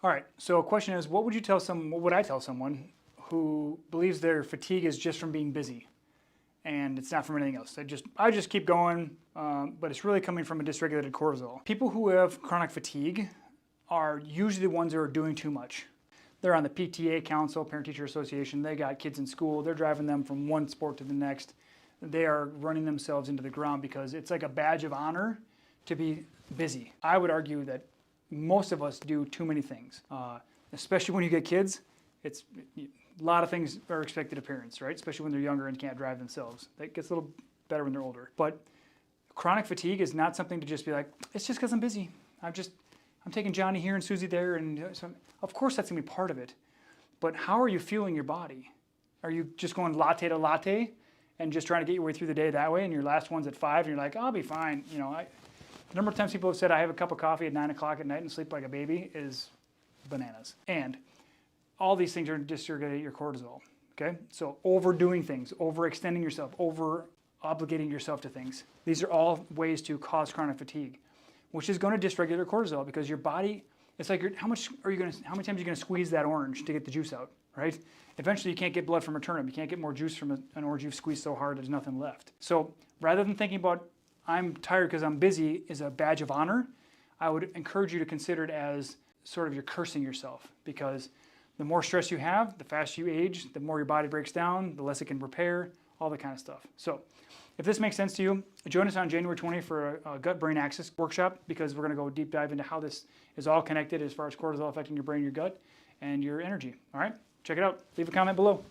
All right, so a question is, what would I tell someone who believes their fatigue is just from being busy and it's not from anything else? I just keep going, but it's really coming from a dysregulated cortisol. People who have chronic fatigue are usually the ones who are doing too much. They're on the PTA Council, Parent-Teacher Association, they got kids in school, they're driving them from one sport to the next. They are running themselves into the ground because it's like a badge of honor to be busy. I would argue that most of us do too many things, especially when you get kids. A lot of things are expected of parents, right? Especially when they're younger and can't drive themselves. That gets a little better when they're older. But chronic fatigue is not something to just be like, it's just because I'm busy. I'm taking Johnny here and Susie there, and so of course that's gonna be part of it. But how are you feeling your body? Are you just going latte to latte and just trying to get your way through the day that way, and your last one's at 5, and you're like, I'll be fine. The number of times people have said I have a cup of coffee at 9 o'clock at night and sleep like a baby is bananas. And all these things are dysregulating your cortisol, okay? So overdoing things, overextending yourself, over-obligating yourself to things. These are all ways to cause chronic fatigue, which is going to dysregulate your cortisol because your body, it's like, how many times are you going to squeeze that orange to get the juice out, right? Eventually you can't get blood from a turnip. You can't get more juice from an orange you've squeezed so hard there's nothing left. So rather than thinking about I'm tired because I'm busy is a badge of honor, I would encourage you to consider it as sort of you're cursing yourself, because the more stress you have, the faster you age, the more your body breaks down, the less it can repair, all that kind of stuff. So if this makes sense to you, join us on January 20th for a gut-brain axis workshop, because we're going to go deep dive into how this is all connected as far as cortisol affecting your brain, your gut, and your energy. All right, check it out. Leave a comment below.